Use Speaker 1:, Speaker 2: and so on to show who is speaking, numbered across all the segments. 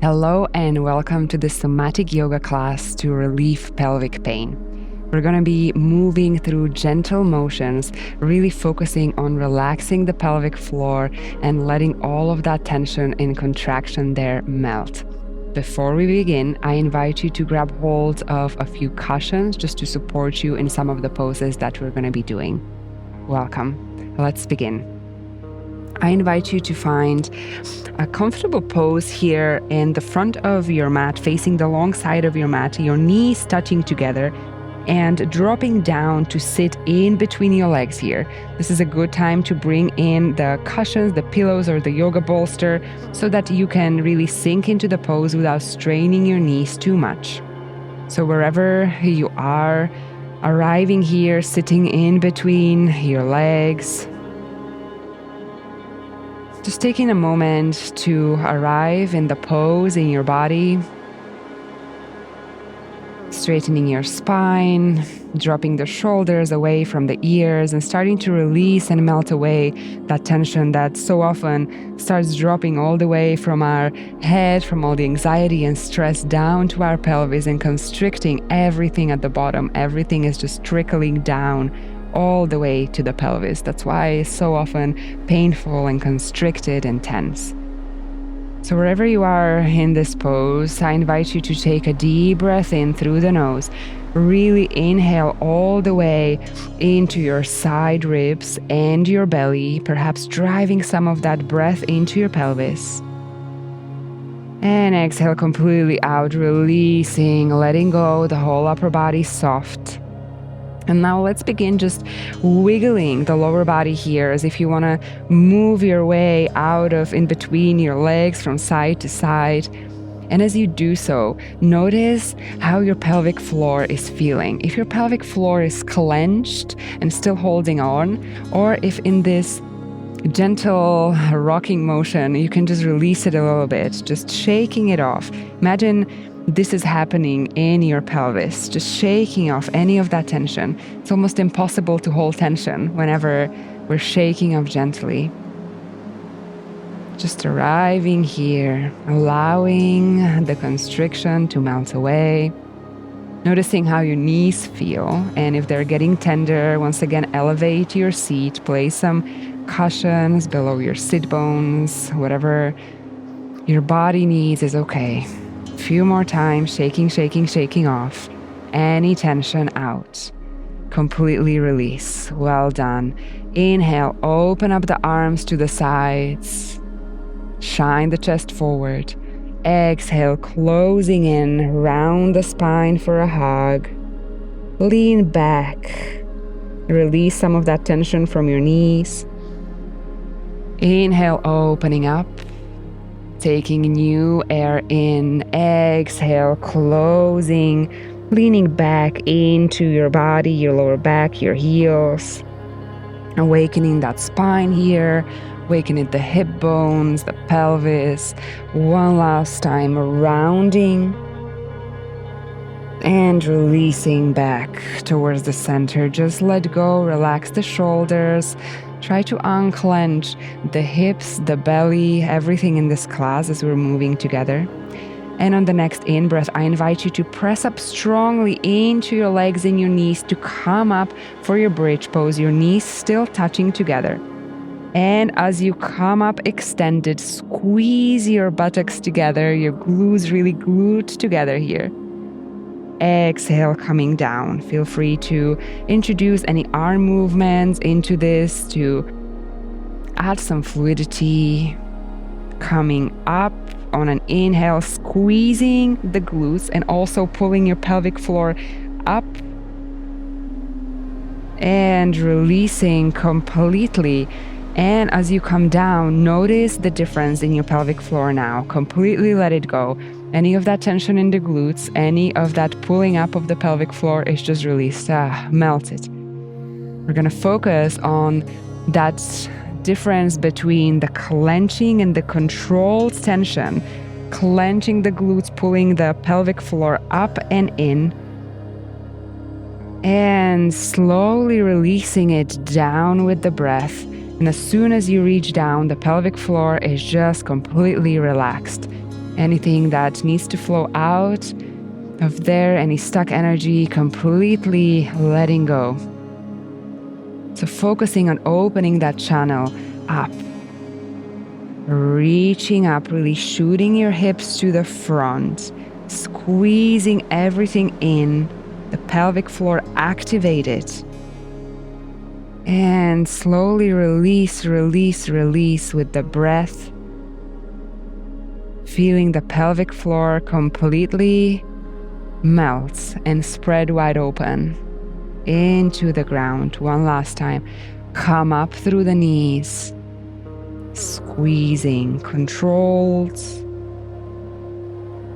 Speaker 1: Hello and welcome to the Somatic yoga class to relieve pelvic pain. We're going to be moving through gentle motions, really focusing on relaxing the pelvic floor and letting all of that tension and contraction there melt. Before we begin, I invite you to grab hold of a few cushions just to support you in some of the poses that we're going to be doing. Welcome. Let's begin. I invite you to find a comfortable pose here in the front of your mat, facing the long side of your mat, your knees touching together and dropping down to sit in between your legs here. This is a good time to bring in the cushions, the pillows, or the yoga bolster so that you can really sink into the pose without straining your knees too much. So wherever you are, arriving here, sitting in between your legs, just taking a moment to arrive in the pose in your body, straightening your spine, dropping the shoulders away from the ears and starting to release and melt away that tension that so often starts dropping all the way from our head, from all the anxiety and stress down to our pelvis and constricting everything at the bottom. Everything is just trickling down all the way to the pelvis. That's why it's so often painful and constricted and tense. So wherever you are in this pose, I invite you to take a deep breath in through the nose. Really inhale all the way into your side ribs and your belly, perhaps driving some of that breath into your pelvis. And exhale completely out, releasing, letting go, the whole upper body soft. And now let's begin just wiggling the lower body here as if you want to move your way out of in between your legs from side to side. And as you do so, notice how your pelvic floor is feeling. If your pelvic floor is clenched and still holding on, or if in this gentle rocking motion, you can just release it a little bit, just shaking it off. Imagine this is happening in your pelvis, just shaking off any of that tension. It's almost impossible to hold tension whenever we're shaking off gently. Just arriving here, allowing the constriction to melt away. Noticing how your knees feel, and if they're getting tender, once again, elevate your seat, place some cushions below your sit bones, whatever your body needs is okay. Few more times, shaking off any tension out. Completely release. Well done. Inhale, open up the arms to the sides. Shine the chest forward. Exhale, closing in, round the spine for a hug. Lean back. Release some of that tension from your knees. Inhale, opening up. Taking new air in, exhale, closing, leaning back into your body, your lower back, your heels, awakening that spine here, awakening the hip bones, the pelvis. One last time, rounding and releasing back towards the center. Just let go, relax the shoulders. Try to unclench the hips, the belly, everything in this class as we're moving together. And on the next in-breath, I invite you to press up strongly into your legs and your knees to come up for your bridge pose, your knees still touching together. And as you come up extended, squeeze your buttocks together, your glutes really glued together here. Exhale, coming down. Feel free to introduce any arm movements into this to add some fluidity. Coming up on an inhale, squeezing the glutes and also pulling your pelvic floor up and releasing completely. And as you come down, notice the difference in your pelvic floor now. Completely let it go. Any of that tension in the glutes, any of that pulling up of the pelvic floor is just released. Melt it. We're going to focus on that difference between the clenching and the controlled tension. Clenching the glutes, pulling the pelvic floor up and in. And slowly releasing it down with the breath. And as soon as you reach down, the pelvic floor is just completely relaxed. Anything that needs to flow out of there, any stuck energy, completely letting go. So focusing on opening that channel up, reaching up, really shooting your hips to the front, squeezing everything in, the pelvic floor activated. And slowly release, release, release with the breath. Feeling the pelvic floor completely melt and spread wide open into the ground. One last time. Come up through the knees. Squeezing, controlled.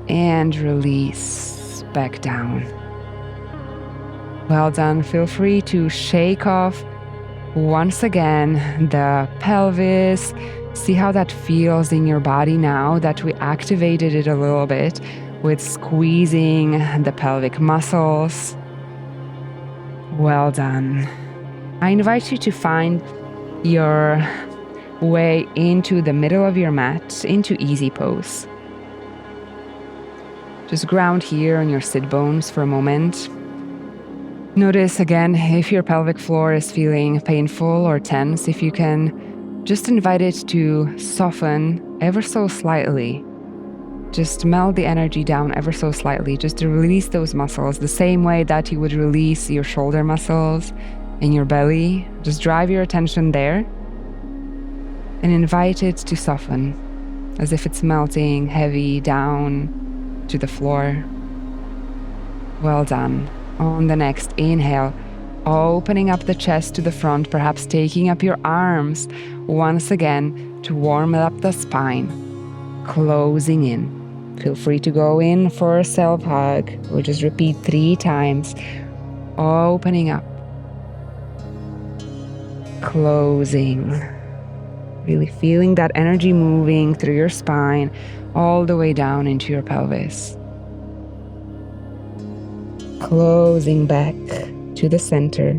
Speaker 1: And release back down. Well done. Feel free to shake off once again the pelvis. See how that feels in your body now that we activated it a little bit with squeezing the pelvic muscles. Well done. I invite you to find your way into the middle of your mat, into easy pose. Just ground here on your sit bones for a moment. Notice again if your pelvic floor is feeling painful or tense, if you can just invite it to soften ever so slightly. Just melt the energy down ever so slightly, just to release those muscles the same way that you would release your shoulder muscles in your belly. Just drive your attention there and invite it to soften as if it's melting heavy down to the floor. Well done. On the next inhale, opening up the chest to the front, perhaps taking up your arms once again to warm up the spine, closing in. Feel free to go in for a self-hug. We'll just repeat 3 times. Opening up, closing. Really feeling that energy moving through your spine all the way down into your pelvis. Closing back to the center.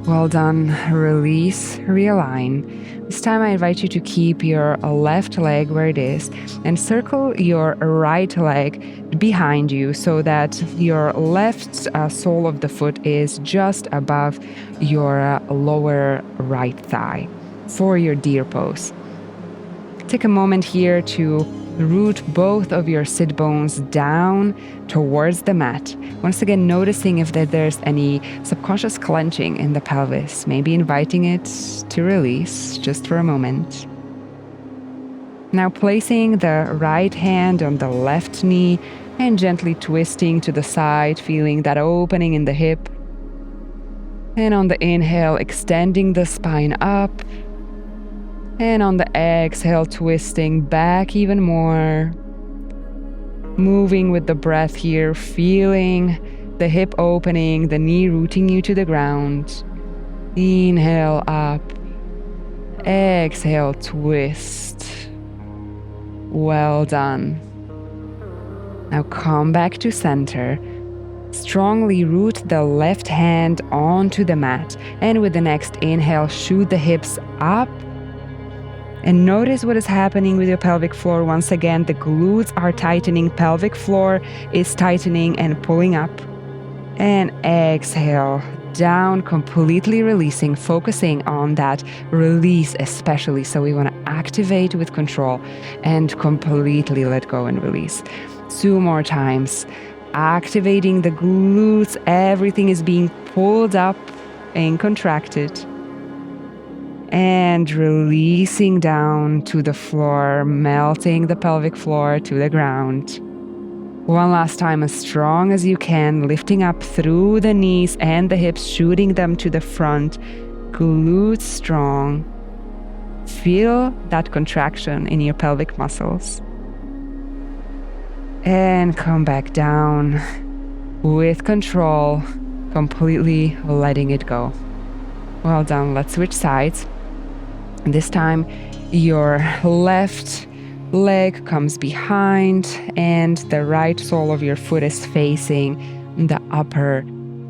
Speaker 1: Well done. Release, realign. This time I invite you to keep your left leg where it is and circle your right leg behind you so that your left sole of the foot is just above your lower right thigh for your deer pose. Take a moment here to root both of your sit bones down towards the mat. Once again, noticing if there's any subconscious clenching in the pelvis, maybe inviting it to release just for a moment. Now placing the right hand on the left knee and gently twisting to the side, feeling that opening in the hip. And on the inhale, extending the spine up. And on the exhale, twisting back even more. Moving with the breath here, feeling the hip opening, the knee rooting you to the ground. Inhale up. Exhale, twist. Well done. Now come back to center. Strongly root the left hand onto the mat. And with the next inhale, shoot the hips up. And notice what is happening with your pelvic floor. Once again, the glutes are tightening, pelvic floor is tightening and pulling up. And exhale, down, completely releasing, focusing on that release especially. So we want to activate with control and completely let go and release. 2 more times. Activating the glutes, everything is being pulled up and contracted. And releasing down to the floor, melting the pelvic floor to the ground. One last time, as strong as you can, lifting up through the knees and the hips, shooting them to the front. Glutes strong. Feel that contraction in your pelvic muscles. And come back down with control, completely letting it go. Well done. Let's switch sides. This time, your left leg comes behind and the right sole of your foot is facing the upper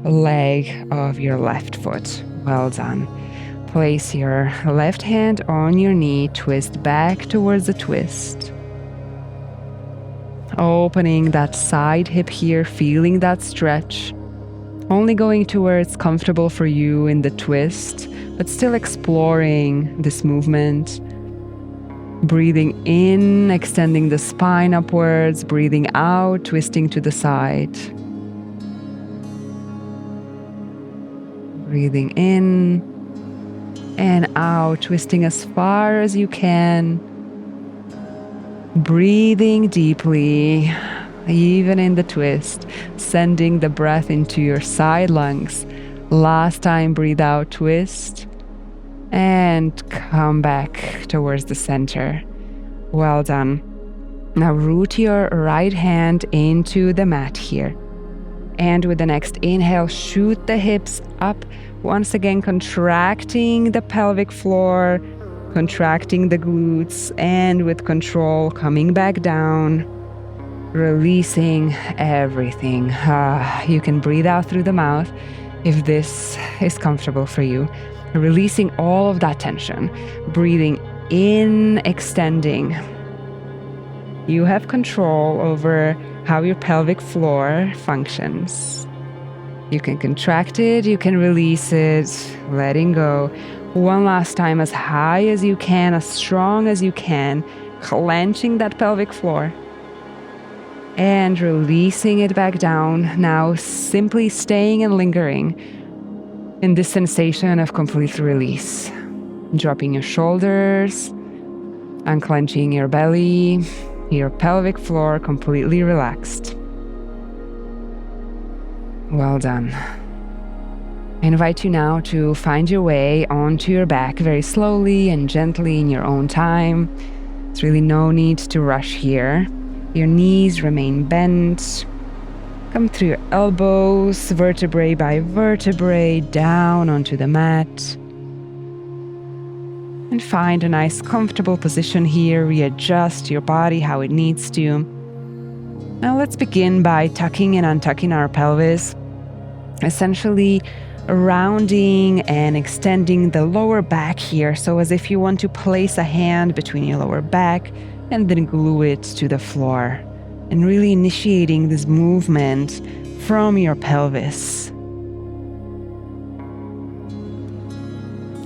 Speaker 1: leg of your left foot. Well done. Place your left hand on your knee, twist back towards the twist. Opening that side hip here, feeling that stretch. Only going to where it's comfortable for you in the twist, but still exploring this movement. Breathing in, extending the spine upwards, breathing out, twisting to the side. Breathing in and out, twisting as far as you can. Breathing deeply, even in the twist, sending the breath into your side lungs. Last time, breathe out, twist, and come back towards the center. Well done. Now root your right hand into the mat here. And with the next inhale, shoot the hips up. Once again, contracting the pelvic floor, contracting the glutes, and with control, coming back down, releasing everything. You can breathe out through the mouth if this is comfortable for you. Releasing all of that tension. Breathing in, extending. You have control over how your pelvic floor functions. You can contract it, you can release it, letting go. One last time, as high as you can, as strong as you can, clenching that pelvic floor and releasing it back down. Now simply staying and lingering in this sensation of complete release. Dropping your shoulders, unclenching your belly, your pelvic floor completely relaxed. Well done. I invite you now to find your way onto your back very slowly and gently in your own time. There's really no need to rush here. Your knees remain bent. Come through your elbows, vertebrae by vertebrae, down onto the mat. And find a nice comfortable position here. Readjust your body how it needs to. Now let's begin by tucking and untucking our pelvis. Essentially rounding and extending the lower back here, so as if you want to place a hand between your lower back and then glue it to the floor, and really initiating this movement from your pelvis.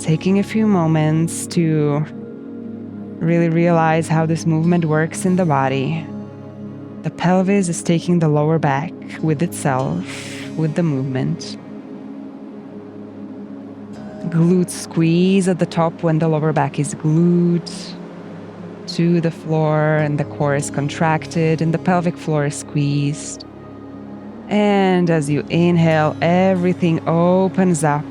Speaker 1: Taking a few moments to really realize how this movement works in the body. The pelvis is taking the lower back with itself, with the movement. Glutes squeeze at the top when the lower back is glued to the floor and the core is contracted and the pelvic floor is squeezed. And as you inhale, everything opens up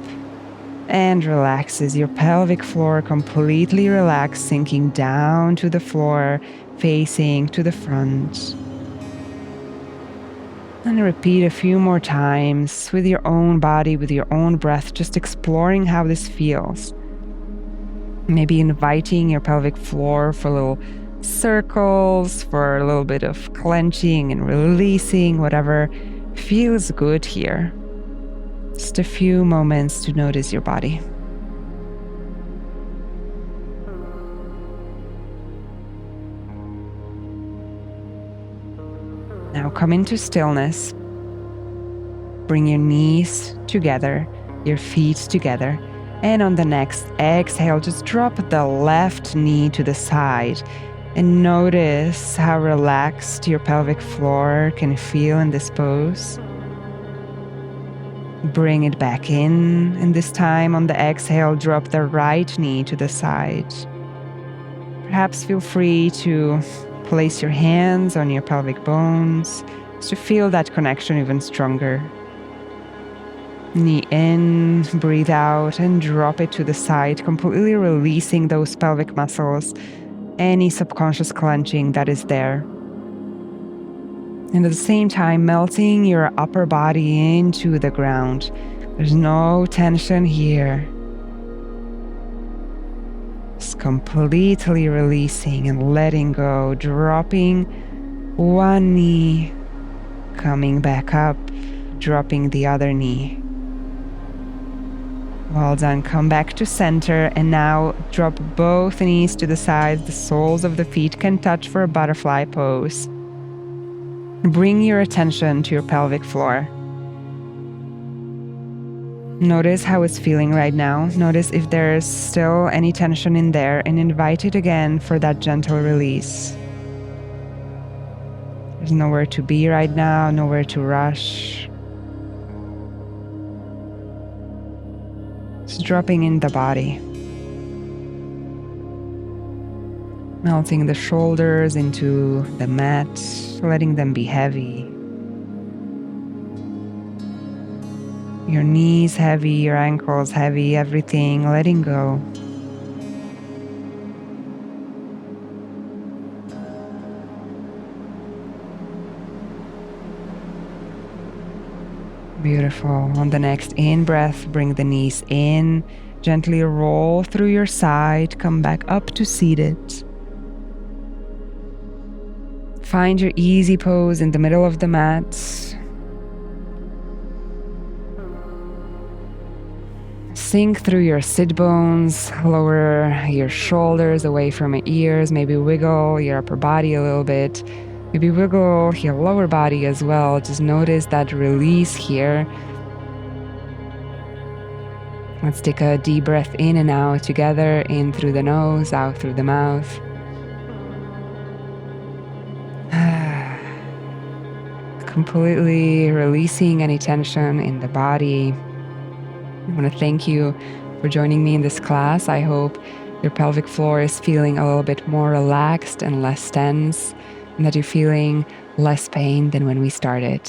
Speaker 1: and relaxes. Your pelvic floor completely relaxed, sinking down to the floor, facing to the front. And repeat a few more times with your own body, with your own breath, just exploring how this feels. Maybe inviting your pelvic floor for little circles, for a little bit of clenching and releasing, whatever feels good here. Just a few moments to notice your body. Now come into stillness. Bring your knees together, your feet together, and on the next exhale, just drop the left knee to the side and notice how relaxed your pelvic floor can feel in this pose. Bring it back in, and this time on the exhale, drop the right knee to the side. Perhaps feel free to place your hands on your pelvic bones to feel that connection even stronger. Knee in, breathe out, and drop it to the side, completely releasing those pelvic muscles, any subconscious clenching that is there. And at the same time, melting your upper body into the ground. There's no tension here. Just completely releasing and letting go, dropping one knee, coming back up, dropping the other knee. Well done. Come back to center and now drop both knees to the sides. The soles of the feet can touch for a butterfly pose. Bring your attention to your pelvic floor. Notice how it's feeling right now. Notice if there's still any tension in there and invite it again for that gentle release. There's nowhere to be right now, nowhere to rush. Just dropping in the body. Melting the shoulders into the mat, letting them be heavy. Your knees heavy, your ankles heavy, everything letting go. Beautiful. On the next in-breath, bring the knees in. Gently roll through your side. Come back up to seated. Find your easy pose in the middle of the mat. Sink through your sit bones. Lower your shoulders away from your ears. Maybe wiggle your upper body a little bit. Maybe wiggle your lower body as well. Just notice that release here. Let's take a deep breath in and out together. In through the nose, out through the mouth. Completely releasing any tension in the body. I want to thank you for joining me in this class. I hope your pelvic floor is feeling a little bit more relaxed and less tense, and that you're feeling less pain than when we started.